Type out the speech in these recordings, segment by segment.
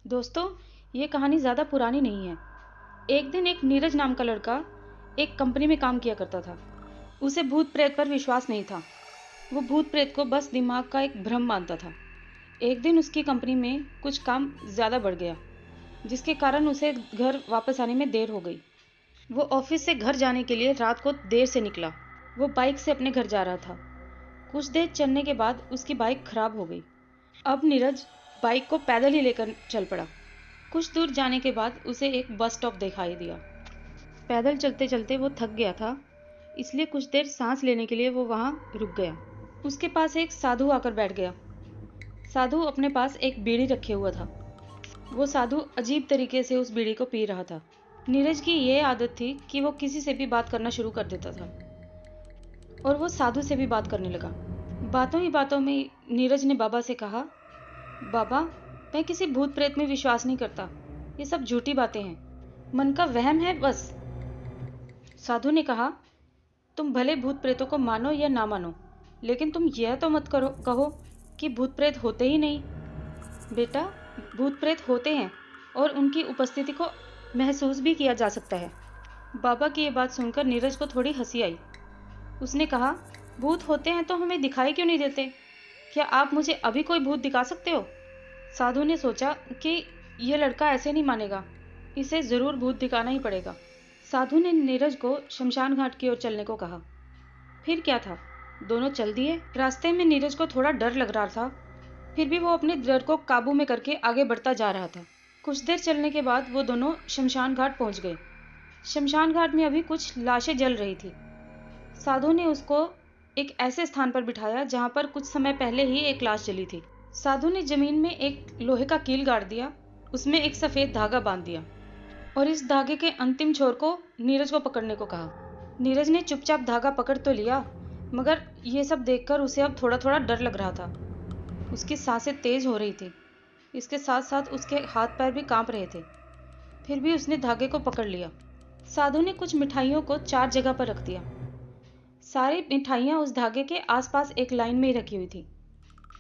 दोस्तों, ये कहानी ज़्यादा पुरानी नहीं है। एक दिन एक नीरज नाम का लड़का एक कंपनी में काम किया करता था। उसे भूत प्रेत पर विश्वास नहीं था। वो भूत प्रेत को बस दिमाग का एक भ्रम मानता था। एक दिन उसकी कंपनी में कुछ काम ज़्यादा बढ़ गया, जिसके कारण उसे घर वापस आने में देर हो गई। वो ऑफिस से घर जाने के लिए रात को देर से निकला। वो बाइक से अपने घर जा रहा था। कुछ देर चलने के बाद उसकी बाइक खराब हो गई। अब नीरज बाइक को पैदल ही लेकर चल पड़ा। कुछ दूर जाने के बाद उसे एक बस स्टॉप दिखाई दिया। पैदल चलते चलते वो थक गया था, इसलिए कुछ देर सांस लेने के लिए वो वहां रुक गया। उसके पास एक साधु आकर बैठ गया। साधु अपने पास एक बीड़ी रखे हुआ था। वो साधु अजीब तरीके से उस बीड़ी को पी रहा था। नीरज की ये आदत थी कि वो किसी से भी बात करना शुरू कर देता था, और वो साधु से भी बात करने लगा। बातों ही बातों में नीरज ने बाबा से कहा, बाबा, मैं किसी भूत प्रेत में विश्वास नहीं करता। ये सब झूठी बातें हैं, मन का वहम है बस। साधु ने कहा, तुम भले भूत प्रेतों को मानो या ना मानो, लेकिन तुम यह तो मत कहो कि भूत प्रेत होते ही नहीं। बेटा, भूत प्रेत होते हैं और उनकी उपस्थिति को महसूस भी किया जा सकता है। बाबा की ये बात सुनकर नीरज को थोड़ी हंसी आई। उसने कहा, भूत होते हैं तो हमें दिखाई क्यों नहीं देते? क्या आप मुझे अभी कोई भूत दिखा सकते हो? साधु ने सोचा कि यह लड़का ऐसे नहीं मानेगा, इसे जरूर भूत दिखाना ही पड़ेगा। साधु ने नीरज को शमशान घाट की ओर चलने को कहा। फिर क्या था, दोनों चल दिए। रास्ते में नीरज को थोड़ा डर लग रहा था, फिर भी वो अपने डर को काबू में करके आगे बढ़ता जा रहा था। कुछ देर चलने के बाद वो दोनों शमशान घाट पहुंच गए। शमशान घाट में अभी कुछ लाशें जल रही थी। साधु ने उसको एक ऐसे स्थान पर बिठाया जहां पर कुछ समय पहले ही एक लाश जली थी। साधु ने जमीन में एक लोहे का कील गाड़ दिया, उसमें एक सफेद धागा बांध दिया और इस धागे के अंतिम छोर को नीरज को पकड़ने को कहा। नीरज ने चुपचाप धागा पकड़ तो लिया, मगर ये सब देखकर उसे अब थोड़ा थोड़ा डर लग रहा था। उसकी सांसें तेज हो रही थी, इसके साथ साथ उसके हाथ पैर भी कांप रहे थे। फिर भी उसने धागे को पकड़ लिया। साधु ने कुछ मिठाइयों को 4 जगह पर रख दिया। सारी मिठाइयाँ उस धागे के आसपास एक लाइन में ही रखी हुई थी।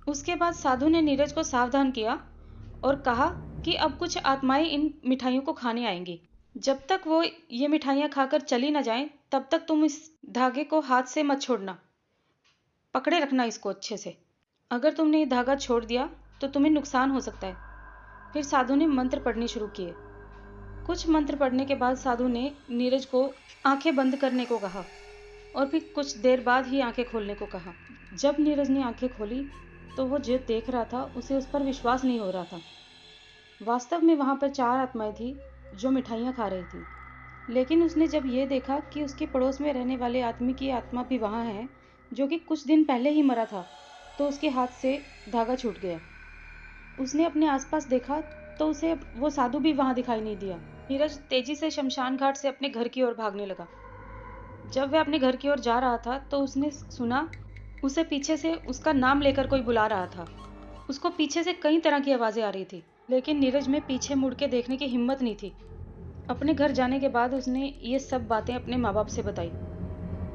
उसके बाद साधु ने नीरज को सावधान किया और कहा कि अब कुछ आत्माएं इन मिठाइयों को खाने आएंगी। जब तक वो ये मिठाइयाँ खाकर चली न जाएं, तब तक तुम इस धागे को हाथ से मत छोड़ना, पकड़े रखना इसको अच्छे से। अगर तुमने ये धागा छोड़ दिया तो तुम्हें नुकसान हो सकता है। फिर साधु ने मंत्र पढ़ने शुरू किए। कुछ मंत्र पढ़ने के बाद साधु ने नीरज को आंखें बंद करने को कहा और फिर कुछ देर बाद ही आंखें खोलने को कहा। जब नीरज ने आंखें खोली तो वो जो देख रहा था उसे उस पर विश्वास नहीं हो रहा था। वास्तव में वहां पर 4 आत्माएं थी जो मिठाइयाँ खा रही थी। लेकिन उसने जब ये देखा कि उसके पड़ोस में रहने वाले आदमी की आत्मा भी वहां है, जो कि कुछ दिन पहले ही मरा था, तो उसके हाथ से धागा छूट गया। उसने अपने आसपास देखा तो उसे वो साधु भी वहां दिखाई नहीं दिया। नीरज तेजी से शमशान घाट से अपने घर की ओर भागने लगा। जब वह अपने घर की ओर जा रहा था तो उसने सुना उसे पीछे से उसका नाम लेकर कोई बुला रहा था। उसको पीछे से कई तरह की आवाजें आ रही थी, लेकिन नीरज में पीछे मुड़ के देखने की हिम्मत नहीं थी। अपने घर जाने के बाद उसने ये सब बातें अपने माँ बाप से बताई।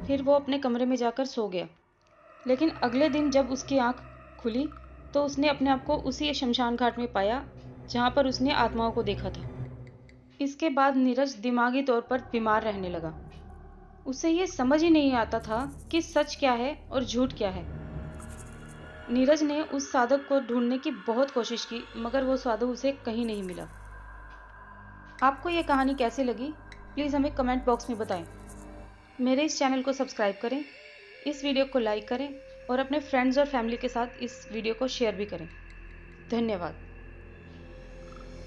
फिर वो अपने कमरे में जाकर सो गया। लेकिन अगले दिन जब उसकी आंख खुली तो उसने अपने आप को उसी शमशान घाट में पाया जहाँ पर उसने आत्माओं को देखा था। इसके बाद नीरज दिमागी तौर पर बीमार रहने लगा। उसे ये समझ ही नहीं आता था कि सच क्या है और झूठ क्या है। नीरज ने उस साधक को ढूंढने की बहुत कोशिश की, मगर वो साधु उसे कहीं नहीं मिला। आपको ये कहानी कैसी लगी, प्लीज़ हमें कमेंट बॉक्स में बताएं। मेरे इस चैनल को सब्सक्राइब करें, इस वीडियो को लाइक करें और अपने फ्रेंड्स और फैमिली के साथ इस वीडियो को शेयर भी करें। धन्यवाद।